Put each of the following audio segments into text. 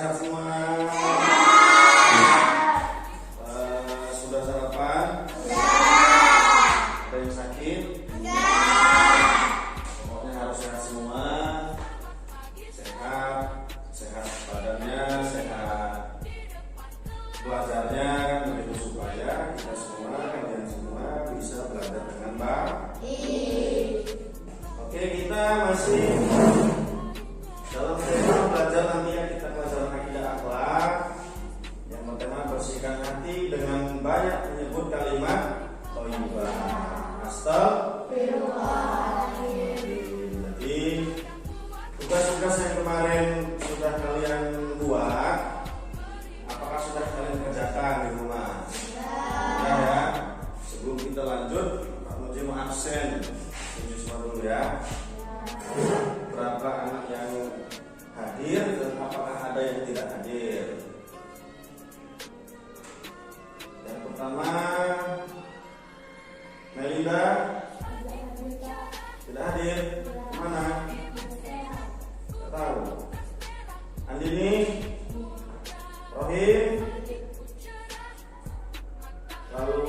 sehat semua? Sudah sarapan? Ada yang sakit? Pokoknya harus sehat semua. Sehat badannya, sehat belajarnya, kan begitu, supaya kita semua, kalian semua bisa belajar dengan baik. Oke, kita masih dalam tema belajar nanti ya, kita pelajaran akidah akhlak yang bertema bersihkan hati dengan banyak menyebut kalimat thayyibah. Astagfirullahaladzim. Jadi tugas-tugas yang kemarin sudah kalian buat, apakah sudah kalian kerjakan di rumah? Ya. Sebelum kita lanjut, Pak Muji mau absen. Tunjuk semua dulu ya. Berapa anak yang hadir dan apakah ada yang tidak hadir? Yang pertama, Melinda tidak hadir. Mana? Tidak tahu. Andini, Rohim, lalu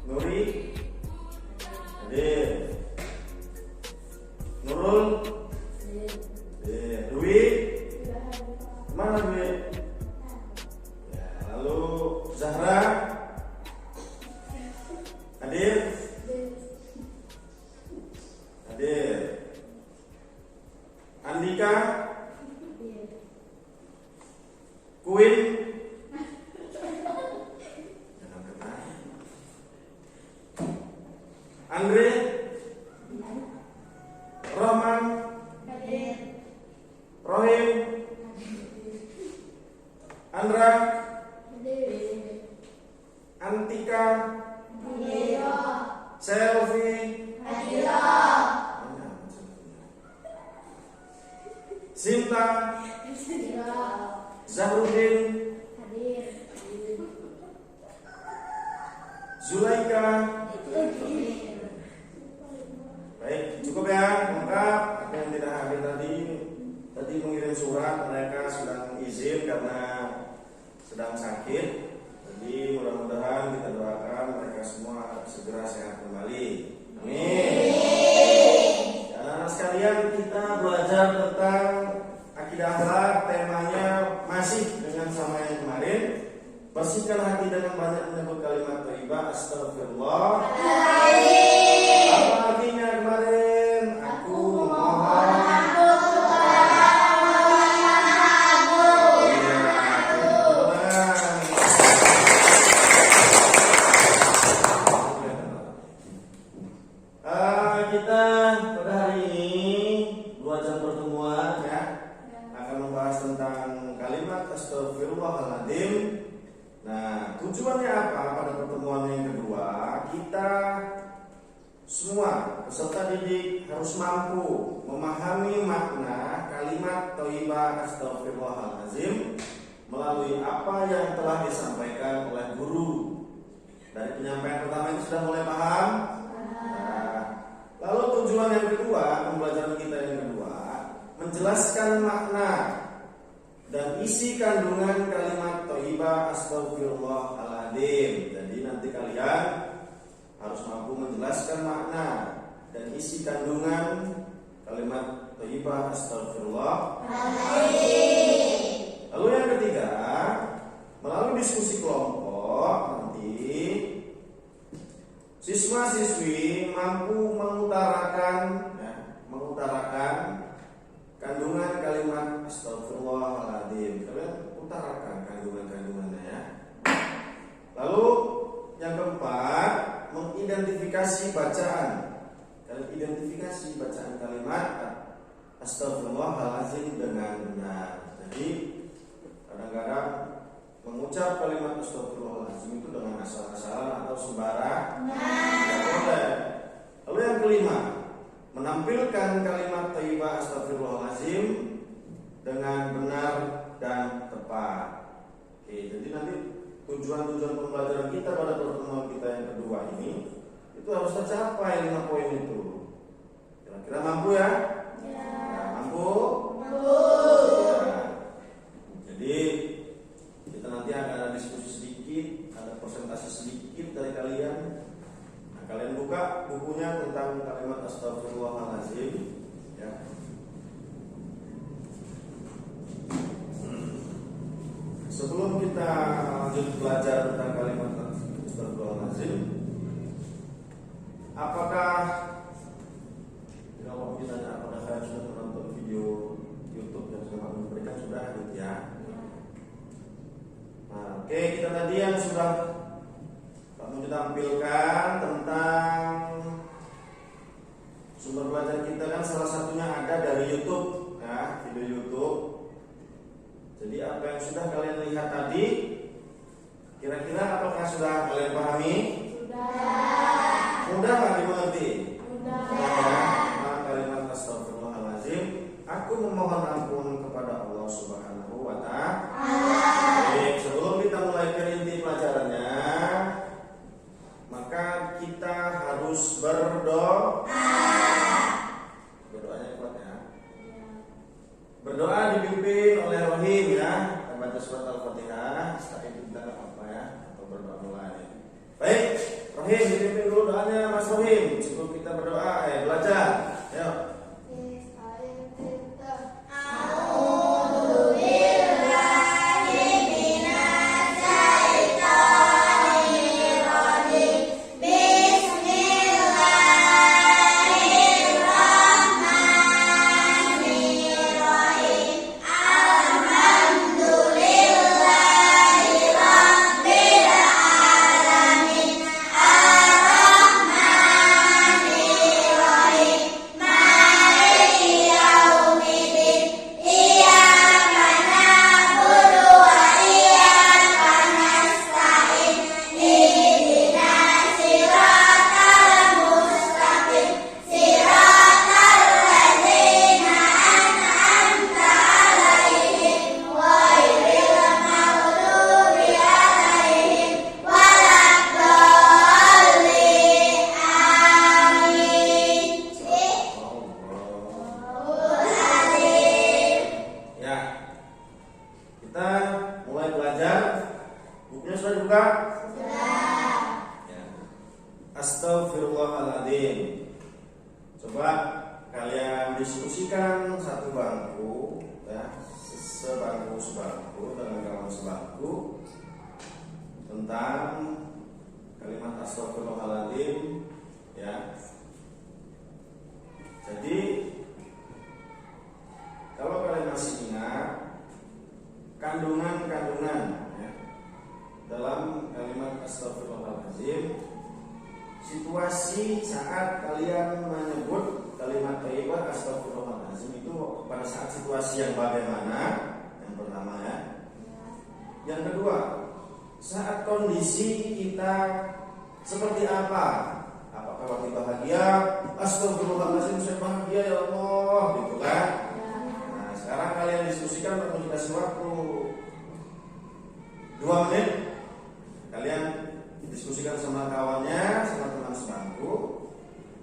Nuri hadir. Nurul Dwi, mana Dwi? Ya, lalu Zahra hadir? Hadir. Andika, Queen, Andre, Rohman, Rohim, Andra, Antika, Selvi, Sinta, Zahrudin, Zulaika. Baik, cukup ya, lengkap. Yang tidak hadir tadi mengirim surat, mereka sedang izin karena sedang sakit. Jadi mudah-mudahan kita doakan mereka semua segera sehat kembali. Amin. Anak-anak sekalian, kita belajar tentang akidah akhlak. Temanya masih dengan sama yang kemarin. Bersihkan hati dengan banyak menyebut kalimat thayyibah. Astagfirullah. Apa artinya kemarin? Aku mohon. Kita pada hari ini 2 jam pertemuan ya akan membahas tentang kalimat astagfirullahaladzim. Nah, tujuannya apa pada pertemuan yang kedua? Kita semua peserta didik harus mampu memahami makna kalimat thayyibah astagfirullahaladzim melalui apa yang telah disampaikan oleh guru. Dari penyampaian pertama itu sudah mulai paham? Nah, lalu tujuan yang kedua, pembelajaran kita yang kedua, menjelaskan makna dan isi kandungan kalimat thayyibah astagfirullahaladzim. Jadi nanti kalian harus mampu menjelaskan makna dan isi kandungan kalimat thayyibah astagfirullahaladzim. Lalu yang ketiga, melalui diskusi kelompok nanti siswa-siswi mampu mengutarakan kandungan kalimat astagfirullahaladzim. Kalian utarakan kandungannya ya. Lalu yang keempat, mengidentifikasi bacaan. Kalian identifikasi bacaan kalimat astagfirullahaladzim dengan benar. Jadi kadang-kadang mengucap kalimat astagfirullahaladzim itu dengan asal-asalan atau sembarang. Tidak boleh. Lalu yang kelima, menampilkan kalimat thayyibah astagfirullahaladzim dengan benar dan tepat. Oke, jadi nanti tujuan-tujuan pembelajaran kita pada pertemuan kita yang kedua ini itu harus tercapai 5 poin itu. Kira-kira mampu ya? Ya. Mampu? Mampu. Sebelum kita lanjut belajar tentang kalimat astagfirullahaladzim, apakah kalau ditanya apakah kalian sudah menonton video YouTube yang sudah kami berikan? Sudah gitu ya. Nah, oke, kita tadi yang sudah kami tampilkan tentang sumber belajar kita kan salah satunya ada dari YouTube ya, video YouTube. Jadi apa yang sudah kalian lihat tadi, kira-kira apakah sudah kalian pahami? Sudah. Mudah nggak dimengerti? Mudah. Nah, kalimat astagfirullahaladzim, aku memohon ampun kepada Allah Subhanahu wa Ta'ala. Baik, sebelum kita mulai ke inti pelajarannya, maka kita harus berdoa. Berdoanya kuat ya. Berdoa dipimpin oleh Rohim ya. Kita baca surat Al-Fatihah. Setelah itu kita apa ya? Atau berdoa mulai. Baik, Rohim dipimpin dulu doanya Mas Rohim. Sebelum kita berdoa, belajar. Ayo. Astagfirullahaladzim. Coba kalian diskusikan satu bangku ya, sebangku dengan kawan sebangku tentang kalimat astagfirullahaladzim ya. Jadi kalau kalian masih ingat kandungan-kandungan ya, dalam kalimat astagfirullahaladzim, situasi saat kalian menyebut kalimat thayyibah astagfirullahaladzim itu pada saat situasi yang bagaimana? Yang pertama ya. Yang kedua, saat kondisi kita seperti apa? Apakah waktu bahagia? Astagfirullahaladzim, saya bahagia ya Allah, gitu kan? Nah, sekarang kalian diskusikan, untuk dikasih waktu 2 menit. Kalian diskusikan sama kawannya, sama teman sebangku,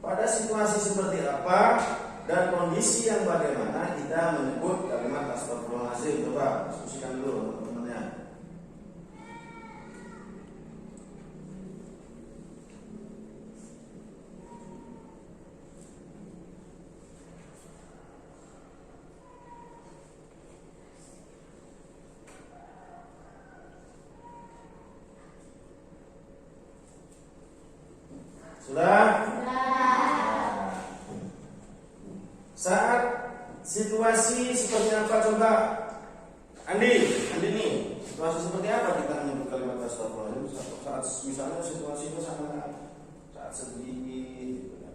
pada situasi seperti apa dan kondisi yang bagaimana kita menyebut kalimat astagfirullahaladzim. Coba diskusikan dulu teman-temannya. Sudah? Saat situasi seperti apa coba? Andi nih, situasi seperti apa kita menyebut kalimat astagfirullahaladzim? Saat misalnya situasinya saat sedih gitu kan.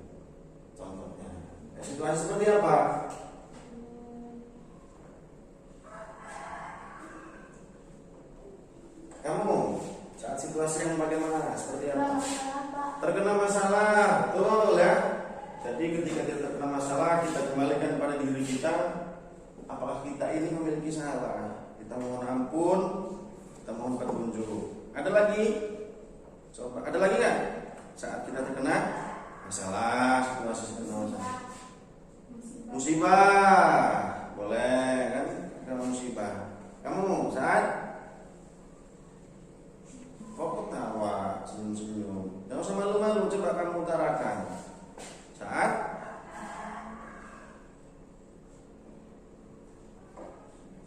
Contohnya. Situasi seperti apa? Kamu saat situasi yang bagaimana? Seperti apa? Terkena masalah, betul ya. Jadi ketika kita terkena masalah, kita kembalikan pada diri kita, apakah kita ini memiliki salah? Kita mohon ampun, kita mohon petunjuk. Ada lagi? Coba, ada lagi nggak? Saat kita terkena masalah, situasi terkena masalah, musibah, boleh kan? Kalau musibah, kamu saat kok ketawa, senyum-senyum, jangan usah malu-malu, coba kamu utarakan. Saat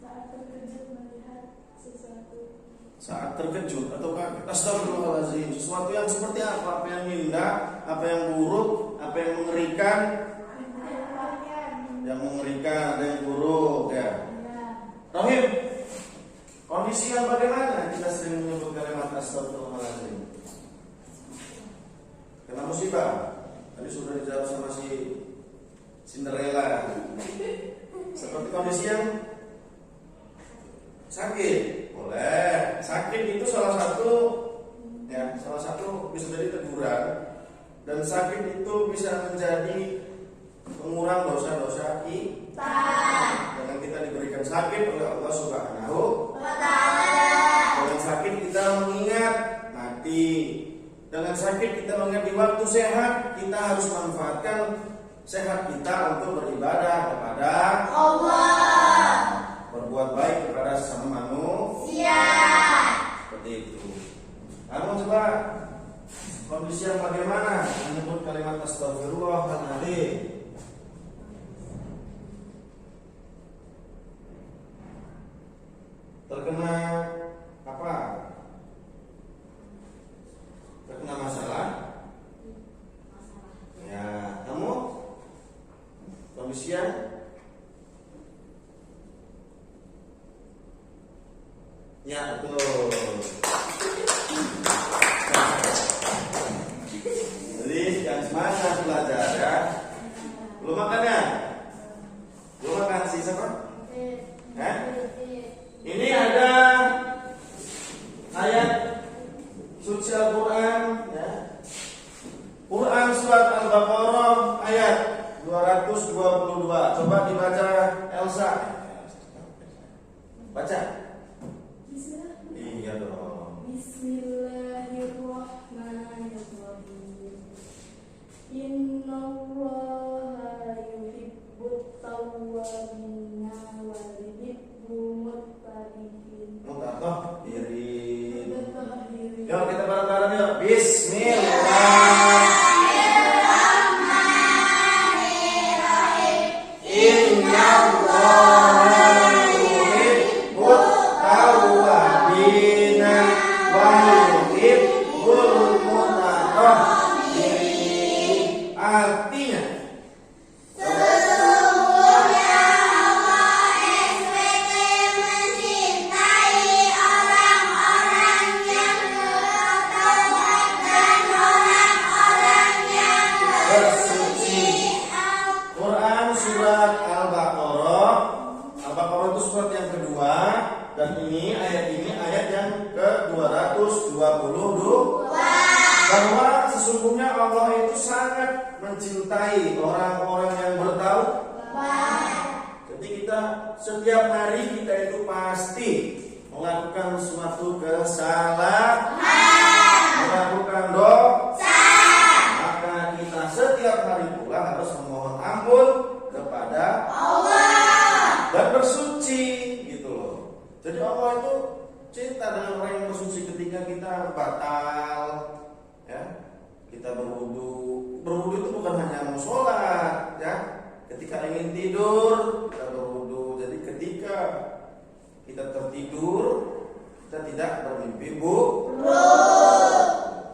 terkejut melihat sesuatu. saat terkejut atau kaget, astagfirullahaladzim, sesuatu yang seperti apa yang indah, apa yang buruk, apa yang mengerikan, ada yang buruk ya. Rahim, kondisi yang bagaimana kita sering menyebut kalimat astagfirullahaladzim? Kena musibah. Tadi sudah dijawab sama si Cinderella. Seperti kondisi yang sakit, boleh. Sakit itu salah satu bisa jadi teguran, dan sakit itu bisa menjadi pengurang dosa-dosa kita. Dengan kita diberikan sakit oleh Allah Subhanahu wa Ta'ala. Dengan sakit kita mengingat mati. Dengan sakit kita mengingat di waktu sehat, kita harus manfaatkan sehat kita untuk beribadah kepada Allah, berbuat baik kepada sesama manusia. Seperti itu. Kamu coba kondisi yang bagaimana menyebut kalimat astagfirullahaladzim? Terkena apa? Terkena masalah? Ya, kamu kondisi yang ya betul. Jadi yang semangat belajar ya. Belum makan ya? Belum makan sih siapa? Ini ada ayat suci Al-Quran ya. Quran surat Al-Baqarah ayat 222. Coba dibaca Elsa. Baca. Iya dong. Bismillahirrahmanirrahim. Innallaha yuhibbut tawwabin wa yuhibbul mutatahhirin. Mutatahhirin. Mutatahhirin. Yuk kita bareng-bareng yuk. Bismillahirrahmanirrahim. Innallaha yuhibbut tawwabin wa yuhibbul mutatahhirin. Artinya sesungguhnya Allah mencintai orang-orang yang bertaubat dan orang-orang yang bersuci. Quran surat Al-Baqarah. Al-Baqarah itu surat yang kedua, dan ayat ini ayat yang ke-222. Bahwa sesungguhnya Allah itu sangat mencintai orang-orang yang bertaubat. Jadi kita setiap hari kita itu pasti melakukan suatu kesalahan, melakukan dosa. Maka kita setiap hari pula harus memohon ampun kepada Allah dan bersuci gitu loh. Jadi Allah itu cinta dengan orang yang bersuci. Ketika kita batal ya, kita berwudu itu bukan hanya mau sholat ya. Ketika ingin tidur kita berwudu. Jadi ketika kita tertidur kita tidak bermimpi buruk.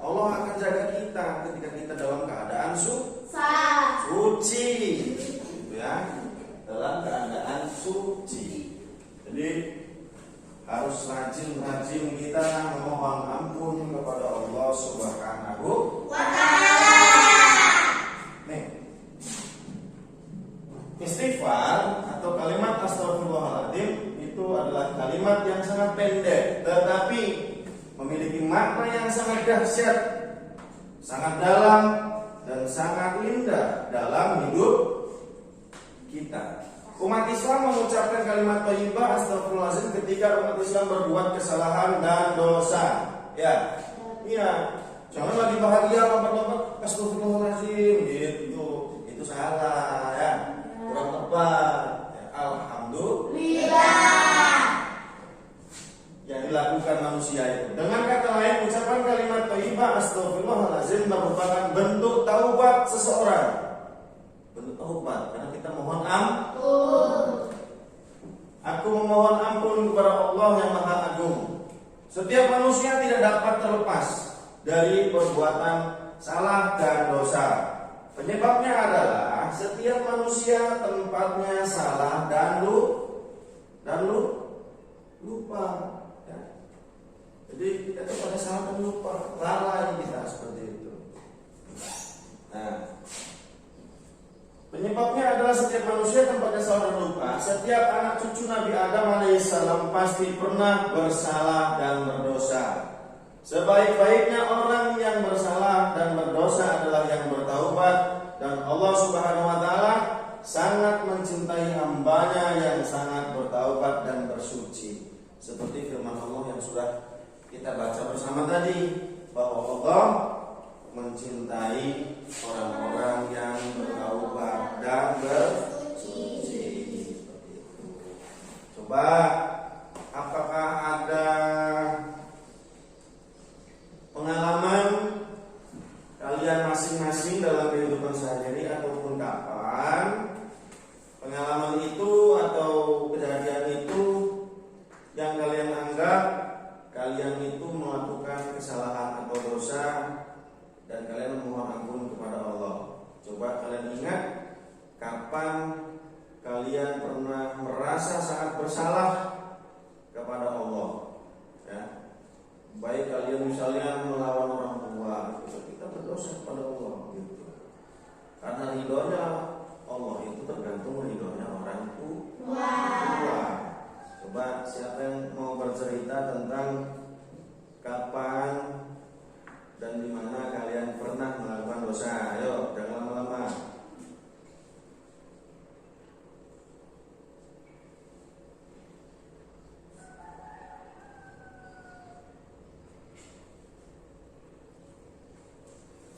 Allah akan jaga kita ketika kita dalam keadaan suci gitu ya, dalam keadaan suci. Jadi harus rajin-rajin kita memohon ampun kepada Allah Subhanahu wa Ta'ala. Nih, istighfar atau kalimat astagfirullahaladzim itu adalah kalimat yang sangat pendek, tetapi memiliki makna yang sangat dahsyat, sangat dalam, dan sangat indah dalam hidup kita. Umat Islam mengucapkan kalimat thayyibah astagfirullahaladzim ketika umat Islam berbuat kesalahan dan dosa. Ya, iya. Jangan lagi bahagia lompat-lompat astagfirullahaladzim gitu. Itu salah ya. Kurang tepat. Ya, alhamdulillah. Yang dilakukan manusia itu. Dengan kata lain, ucapan kalimat thayyibah astagfirullahaladzim merupakan bentuk taubat seseorang. Bentuk taubat karena kita mohon ampun. Aku memohon ampun kepada Allah yang Maha Agung. Setiap manusia tidak dapat terlepas dari perbuatan salah dan dosa. Penyebabnya adalah setiap manusia tempatnya salah dan lupa. Ya. Jadi kita pada salah dan lupa, lalai kita seperti itu. Nah, penyebabnya adalah setiap manusia tempatnya salah dan lupa. Setiap anak cucu Nabi Adam alaihissalam pasti pernah bersalah dan berdosa. Sebaik-baiknya orang yang bersalah dan berdosa adalah yang bertaubat, dan Allah Subhanahu wa taala sangat mencintai hambanya yang sangat bertaubat dan bersuci. Seperti firman Allah yang sudah kita baca bersama tadi, bahwa Allah mencintai orang-orang yang bertaubat dan bersuci. Seperti itu. Coba, apakah ada pengalaman kalian masing-masing dalam kehidupan sehari-hari ataupun kapan pengalaman itu atau kejadian itu yang kalian anggap kalian itu melakukan kesalahan atau dosa dan kalian memohon ampun kepada Allah. Coba kalian ingat kapan kalian pernah merasa sangat bersalah kepada Allah, ya. Baik kalian misalnya melawan orang tua, kita berdosa kepada Allah, gitu. Karena ridhonya Allah itu tergantung ridhonya orang tua. Coba siapa yang mau bercerita tentang kapan dan di mana kalian pernah melakukan dosa? Ayo, jangan lama-lama.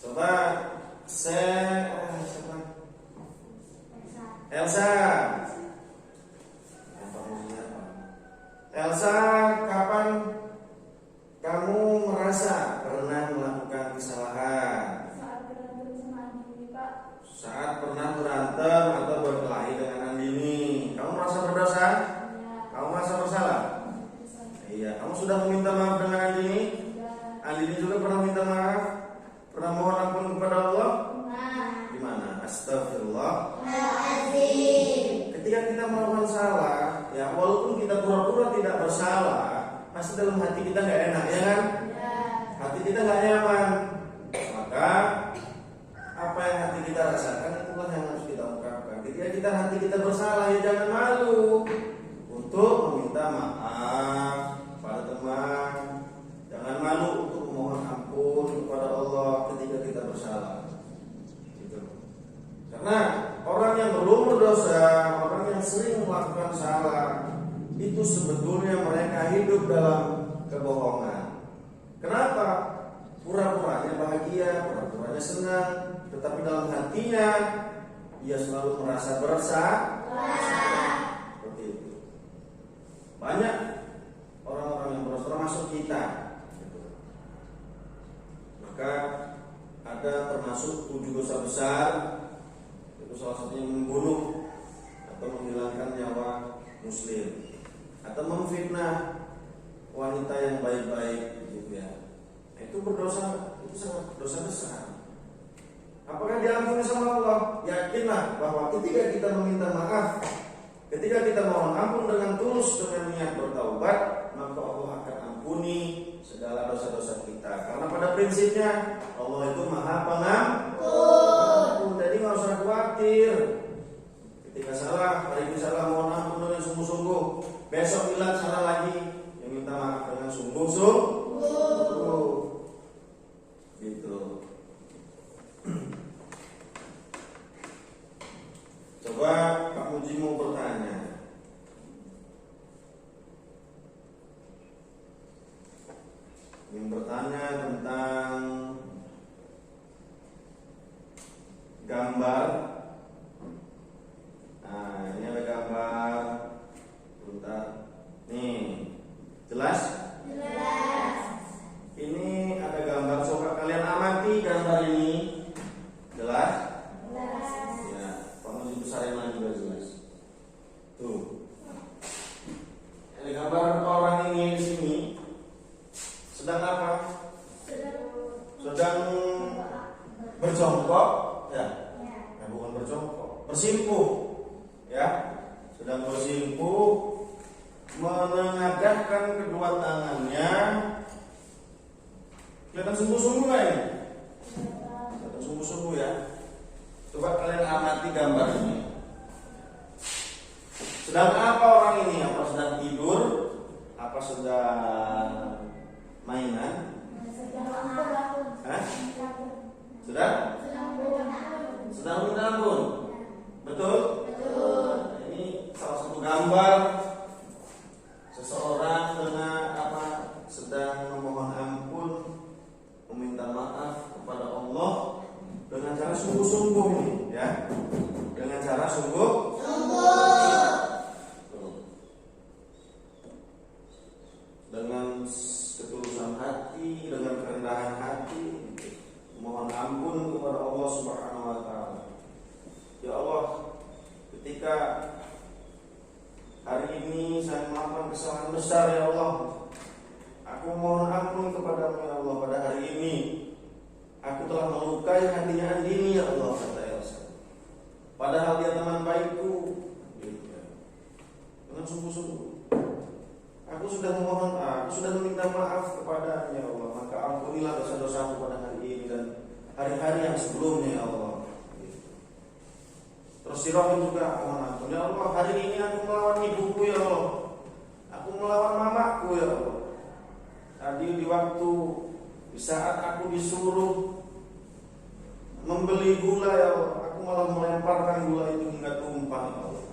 Coba Elsa, kapan kamu merasa pernah melakukan kesalahan? Saat berantem sama Andini, Pak. Saat pernah berantem atau berkelahi dengan Andini, kamu merasa berdosa? Ya. Kamu merasa bersalah? Iya. Kamu sudah meminta maaf dengan Andini? Ya. Andini juga pernah minta maaf? Pernah mohon ampun kepada Allah? Nah. Gimana? Astagfirullah. Azim. Ketika kita melakukan salah, ya walaupun kita pura-pura tidak bersalah, pasti dalam hati kita nggak enak, ya kan? Ya. Hati kita nggak nyaman. Maka apa yang hati kita rasakan itulah yang harus kita ungkapkan. Ketika kita hati kita bersalah, ya jangan malu untuk meminta maaf pada teman. Jangan malu untuk memohon ampun kepada Allah ketika kita bersalah. Gitu. Karena orang yang belum berdosa, orang yang sering melakukan salah, itu sebetulnya mereka hidup dalam kebohongan. Kenapa? Pura-puranya bahagia, pura-puranya senang, tetapi dalam hatinya ia selalu merasa bersalah. Seperti itu. Banyak orang-orang yang berdosa, termasuk kita. Maka ada termasuk 7 dosa besar. Itu salah satunya membunuh atau menghilangkan nyawa muslim atau memfitnah wanita yang baik-baik, gitu ya. Itu berdosa, itu sangat dosa besar. Apakah diampuni sama Allah? Yakinlah bahwa ketika kita meminta maaf, ketika kita mohon ampun dengan tulus dengan niat bertaubat, maka Allah akan ampuni segala dosa-dosa kita. Karena pada prinsipnya Allah itu Maha Pengampun. Jadi nggak usah khawatir. Ketika salah, hari ini salah, mohon ampun dengan sungguh-sungguh. Besok bilang salah lagi, ya minta maaf dengan sungguh-sungguh. Gitu. Coba Pak Muji mau bertanya. Ingin bertanya tentang gambar. Nah, ini ada gambar. Bentar. Nih, jelas? Jelas. Ini ada gambar. Coba kalian amati gambar ini. Jelas? Jelas. Ya, Pak Muji besarin lagi juga jelas. Tuh. Ada gambar orang ini di sini. menengadahkan kedua tangannya. Kelihatan sungguh-sungguh nggak ini? Kelihatan sungguh-sungguh ya. Coba kalian amati gambar ini. Sedang apa orang ini? Apa sedang tidur? Apa sedang mainan? Hah? Sedang minta ampun. Betul? Nah, ini salah satu gambar seseorang dengan sedang memohon ampun, meminta maaf kepada Allah dengan cara sungguh-sungguh ini, ya. Dengan cara sungguh-sungguh. Dengan ketulusan hati, dengan kerendahan hati, mohon ampun kepada Allah Subhanahu wa taala. Ya Allah, ketika hari ini saya melakukan kesalahan besar ya Allah, aku mohon ampun kepadamu ya Allah. Pada hari ini aku telah melukai hatinya Andini ya Allah, kata Elsa. Padahal dia teman baikku. Dengan sungguh-sungguh aku sudah meminta maaf kepada ya Allah, maka ampunilah dosa-dosaku pada hari ini dan hari-hari yang sebelumnya ya Allah. Terus si Rohim juga mohon ampun ya Allah, hari ini aku melawan ibuku ya Allah, aku melawan mamaku ya Allah. Tadi di saat aku disuruh membeli gula ya Allah, aku malah melemparkan gula itu hingga tumpah ya Allah.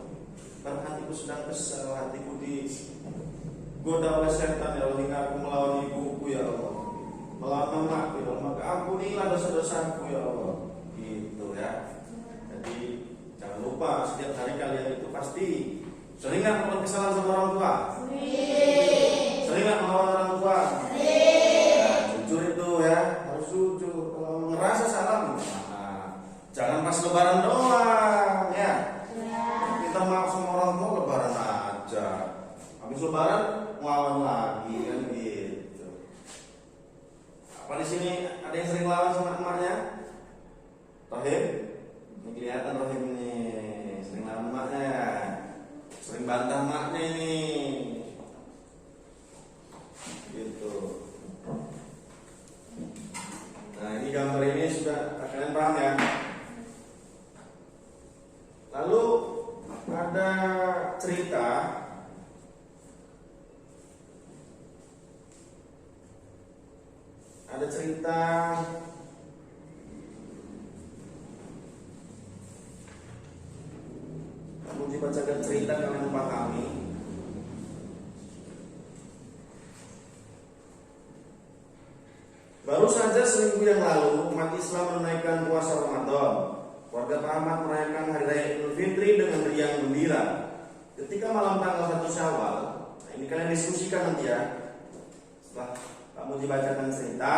Karena hatiku sedang kesal, hatiku digoda oleh setan ya Allah, hingga aku melawan ibuku ya Allah, melawan mamaku ya Allah. Maka ampunilah dosa-dosaku ya Allah. Gitu ya. Jadi jangan lupa setiap hari kalian itu pasti sering nggak melakukan kesalahan sama orang tua? Sering nggak melawan orang tua? Nah, jujur itu ya, harus jujur. Kalau ngerasa salah, jangan pas lebaran doang ya. Kita maaf sama orang tua lebaran aja. Habis lebaran ngelawan lagi kan gitu. Apa di sini ada yang sering lawan sama emaknya? Rohim? Ini kelihatan Rohim ini sering lawan emaknya, sering bantah emaknya ini. Gitu. Nah ini gambar ini sudah kalian paham ya. Lalu ada cerita kamu dibacakan cerita kalian pahami. Baru saja seminggu yang lalu umat Islam menunaikan puasa Ramadan. Warga Pak Ahmad merayakan Hari Raya Idul Fitri dengan riang gembira. Ketika malam tanggal 1 Syawal, nah ini kalian diskusikan nanti ya. Setelah kamu dibacakan cerita,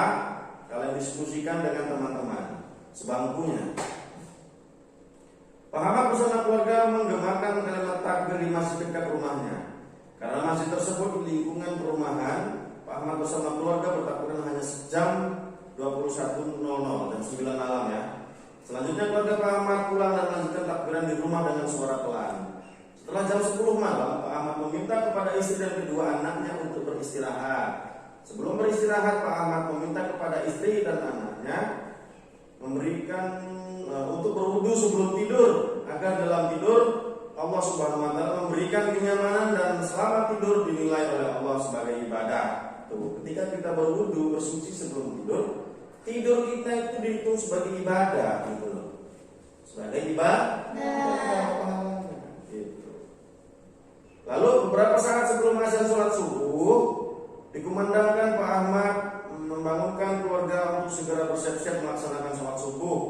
kalian diskusikan dengan teman-teman sebangkunya. Pak Ahmad bersama keluarga menggemakan kalimat takbir di masjid dekat rumahnya. Karena masjid tersebut di lingkungan perumahan, Pak Ahmad bersama keluarga bertakbiran hanya sejam 21.00 dan 9 malam ya. Selanjutnya keluarga Pak Ahmad pulang dan melanjutkan takbiran di rumah dengan suara pelan. Setelah jam 10 malam, Pak Ahmad meminta kepada istri dan kedua anaknya untuk beristirahat. Sebelum beristirahat, Pak Ahmad meminta kepada istri dan anaknya untuk berwudu sebelum tidur, agar dalam tidur Allah Subhanahu wa taala memberikan kenyamanan dan selamat tidur dinilai oleh Allah sebagai ibadah. Tuh, ketika kita berwudu, bersuci sebelum tidur kita itu dihitung sebagai ibadah gitu loh. Sebagai ibadah. Gitu. Lalu beberapa saat sebelum azan sholat subuh, dikumandangkan Pak Ahmad membangunkan keluarga untuk segera bersiap-siap melaksanakan sholat subuh.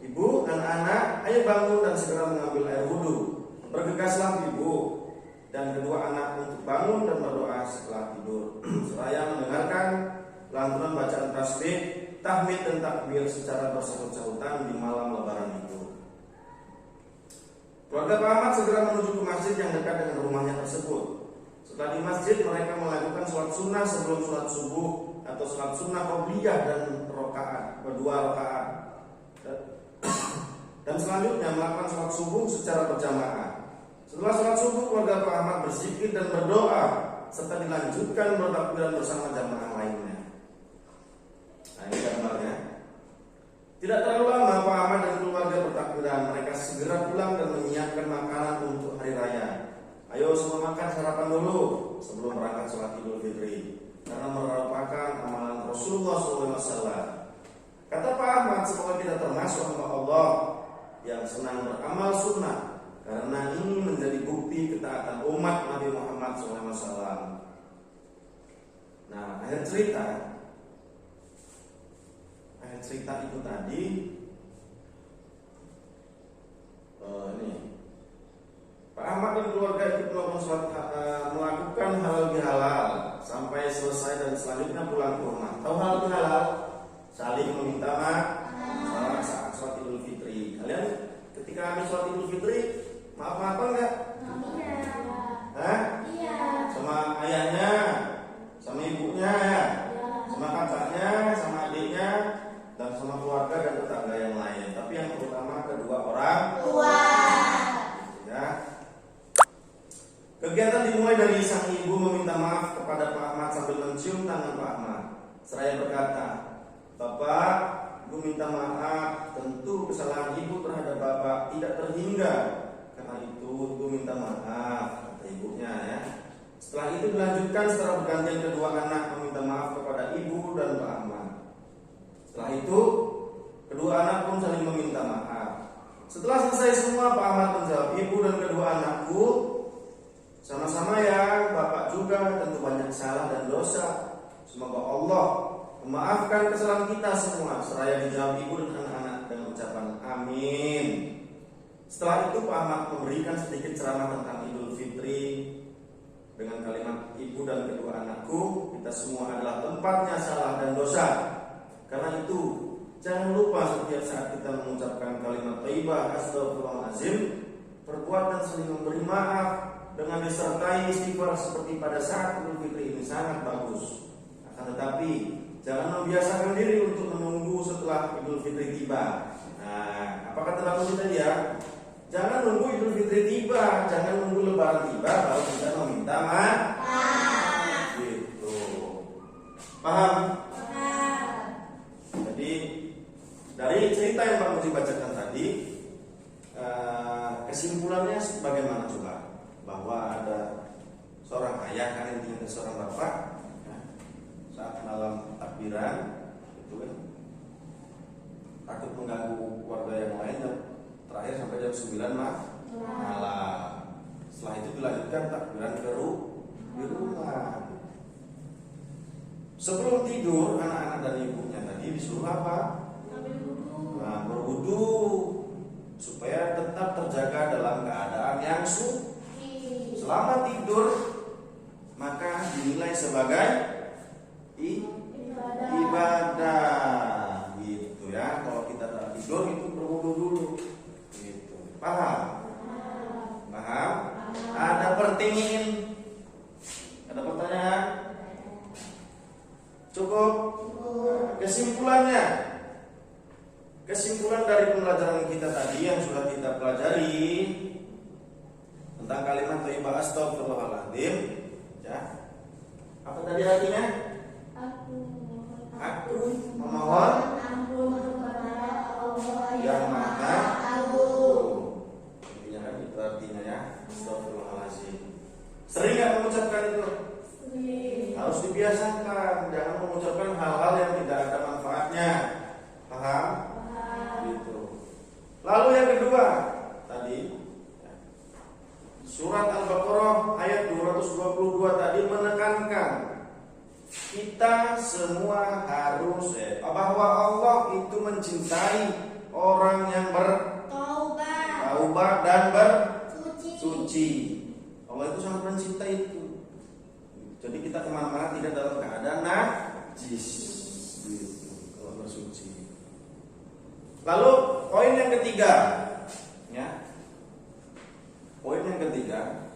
Ibu dan anak, ayo bangun dan segera mengambil air wudhu. Bergegaslah ibu dan kedua anak untuk bangun dan berdoa setelah tidur. Seraya mendengarkan lantunan bacaan tasbih, tahmid dan takbir secara bersahut-sahutan di malam lebaran itu. Keluarga Pak Ahmad segera menuju ke masjid yang dekat dengan rumahnya tersebut. Setelah di masjid, mereka melakukan sholat sunnah sebelum sholat subuh atau sholat sunnah qobliyah dan berdua rakaat. Dan selanjutnya melakukan sholat subuh secara berjamaah. Setelah sholat subuh, keluarga Pak Ahmad berzikir dan berdoa serta dilanjutkan bertakbiran bersama jamaah lainnya. Nah, ini gambarnya. Tidak terlalu lama Pak Ahmad dan keluarga bertakbiran. Mereka segera pulang dan menyiapkan makanan untuk hari raya. Ayo semua makan sarapan dulu sebelum berangkat sholat Idul Fitri, karena merupakan amalan Rasulullah SAW. Kata Pak Ahmad, semoga kita termasuk hamba Allah yang senang beramal sunnah, karena ini menjadi bukti ketaatan umat Nabi Muhammad SAW. Nah, akhir cerita itu tadi ini Pak Ahmad dan keluarga ikut melakukan halal bihalal sampai selesai dan selanjutnya pulang ke rumah. Tahu halal bihalal? Saling meminta maaf saat sholat Idul Fitri. Kalian ketika habis sholat Idul Fitri maaf enggak? Hah? Iya. Sama ayahnya, sama ibunya ya, sama kakaknya, sama adiknya, dan sama keluarga dan tetangga yang lain. Tapi yang terutama kedua orang tua. Ya. Kegiatan dimulai dari sang ibu meminta maaf kepada Pak Ahmad sambil mencium tangan Pak Ahmad. Seraya berkata, "Bapak, ibu minta maaf. Tentu kesalahan ibu terhadap bapak tidak terhingga. Karena itu ibu minta maaf," kata ibunya ya. Setelah itu dilanjutkan secara bergantian kedua anak meminta maaf kepada ibu dan Pak Ahmad. Setelah itu kedua anak pun saling meminta maaf. Setelah selesai semua, Pak Ahmad menjawab, "Ibu dan kedua anakku, sama-sama ya, bapak juga tentu banyak salah dan dosa. Semoga Allah memaafkan kesalahan kita semua." Seraya dijawab ibu dan anak-anak dengan ucapan amin. Setelah itu Pak Ahmad memberikan sedikit ceramah tentang Idul Fitri dengan kalimat, "Ibu dan kedua anakku, kita semua adalah tempatnya salah dan dosa. Karena itu jangan lupa setiap saat kita mengucapkan kalimat thayyibah astagfirullahaladzim, perbuat dan saling memberi maaf dengan disertai istighfar seperti pada saat Idul Fitri ini sangat bagus. Akan tetapi jangan membiasakan diri untuk menunggu setelah Idul Fitri tiba." Nah, apa kata Nabi tadi ya? Jangan nunggu Idul Fitri tiba, jangan nunggu Lebaran tiba baru kita meminta maaf. Gitu. Paham? Jadi dari cerita yang Pak Muji bacakan tadi, kesimpulannya bagaimana coba? Bahwa ada seorang ayah, kan intinya seorang bapak ya, saat malam takbiran itu kan takut mengganggu keluarga yang lain, dan terakhir sampai jam 9 malam. Setelah itu dilanjutkan takbiran di rumah. Sebelum tidur, anak-anak dan ibunya tadi disuruh apa? Nah, berwudu supaya tetap terjaga dalam keadaan yang suci. Selama tidur maka dinilai sebagai ibadah. Gitu ya. Kalau kita tak tidur itu berwudu dulu. Gitu. Paham? Paham? Ada pertanyaan? Ada pertanyaan? Cukup? Kesimpulan dari pembelajaran kita tadi yang sudah kita pelajari tentang kalimat thayyibah astagfirullahaladzim ya. Apa tadi artinya? Aku memohon ampun kepada Allah yang Maha Agung. Intinya kan itu artinya ya, astagfirullahaladzim. Sering nggak mengucapkan itu? Harus dibiasakan, jangan mengucapkan hal-hal yang tidak ada manfaatnya. Paham? Gitu. Lalu yang kedua tadi surat Al-Baqarah ayat 222 tadi menekankan kita semua harus bahwa Allah itu mencintai orang yang bertaubat dan bersuci. Allah itu sangat mencintai itu. Jadi kita kemana-mana tidak dalam keadaan najis gitu, kalau bersuci. Lalu poin yang ketiga ya. Poin yang ketiga,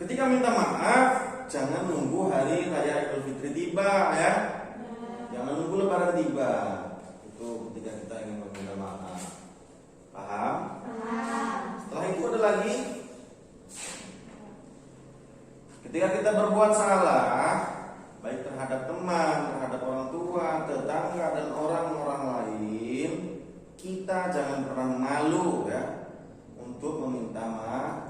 ketika minta maaf jangan nunggu hari raya Idul Fitri tiba ya. Jangan nunggu Lebaran tiba. Itu ketika kita ingin meminta maaf. Paham? Setelah itu Ada lagi? Ketika kita berbuat salah, baik terhadap teman, terhadap orang tua, tetangga, dan orang-orang lain, kita jangan pernah malu ya untuk meminta maaf.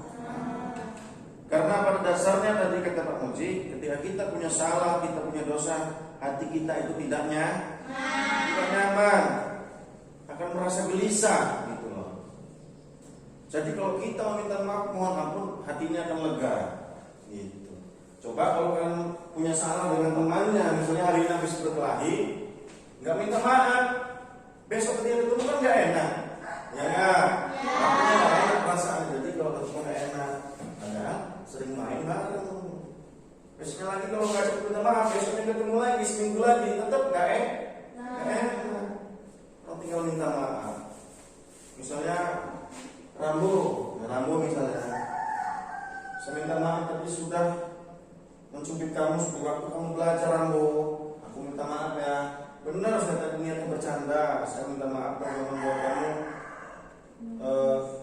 Karena pada dasarnya tadi kata Pak Muji, ketika kita punya salah, kita punya dosa, hati kita itu tidak nyaman, akan merasa gelisah gitu loh. Jadi kalau kita meminta maaf, mohon ampun, hatinya akan lega gitu. Coba kalau kalian punya salah dengan temannya, misalnya hari ini habis berkelahi, nggak minta maaf, besok ketika ketemu kan nggak enak, ya nggak? Artinya nggak enak perasaan. Jadi kalau ketemu nggak enak, padahal sering main bareng. Besoknya lagi kalau nggak cepet minta maaf, besoknya ketemu lagi, seminggu lagi, tetap nggak enak. Kalau tinggal minta maaf, misalnya Rambo misalnya, saya minta maaf tapi sudah mencubit kamu waktu kamu belajar Rambo, aku minta maaf ya. Benar, saya tadi niatnya bercanda, saya minta maaf kalau membuat kamu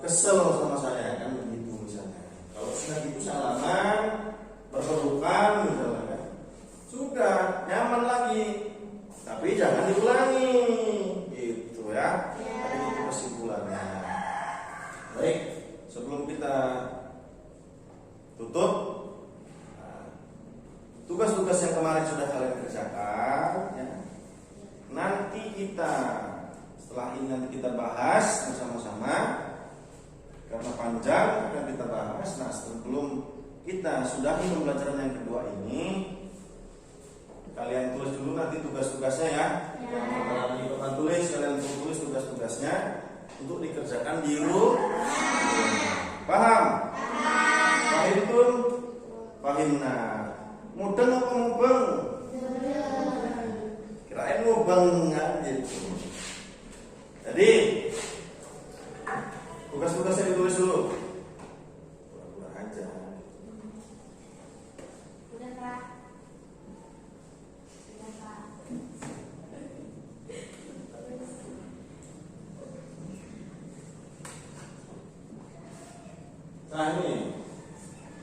kesel sama saya, kan begitu misalnya. Kalau sudah gitu salaman, berpelukan misalnya kan, sudah nyaman lagi, tapi jangan diulangi, gitu ya. Tadi itu kesimpulannya. Baik, sebelum kita tutup, tugas-tugas yang kemarin sudah kalian kerjakan ya. Nanti kita setelah ini nanti kita bahas bersama-sama, karena panjang akan kita bahas. Nah, sebelum kita sudahi pembelajaran yang kedua ini, kalian tulis dulu nanti tugas-tugasnya ya. Yang pertama di papan tulis, kalian tulis tugas-tugasnya untuk dikerjakan di rumah. Paham? Paham? Pahimna. Mudeng apa mubeng? Kirain mubeng kan gitu. Jadi tugas-tugasnya ditulis dulu. Pura-pura aja. Udah, Pak. Udah, Pak. Nah ini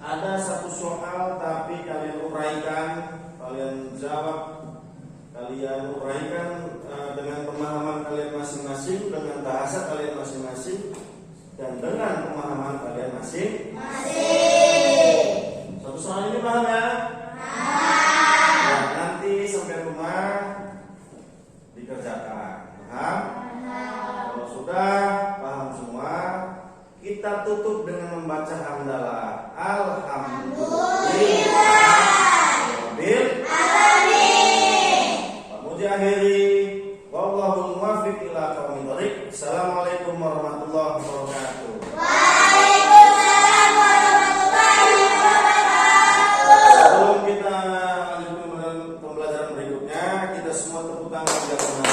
ada satu soal tapi kalian uraikan, kalian jawab, kalian uraikan dengan pemahaman kalian masing-masing, dengan bahasa kalian masing-masing, dan dengan pemahaman kalian masing-masing. Satu soal ini paham ya? Ya, nanti sampai rumah dikerjakan. Paham? Kalau sudah paham semua, kita tutup dengan membaca hamdalah. Alhamdulillah. Pak Muji akhiri. Wallahul muwaffiq ila aqwamit thoriq. Assalamualaikum warahmatullahi wabarakatuh. Waalaikumsalam warahmatullahi wabarakatuh. Sebelum kita lanjut ke pembelajaran berikutnya, kita semua tepuk tangan.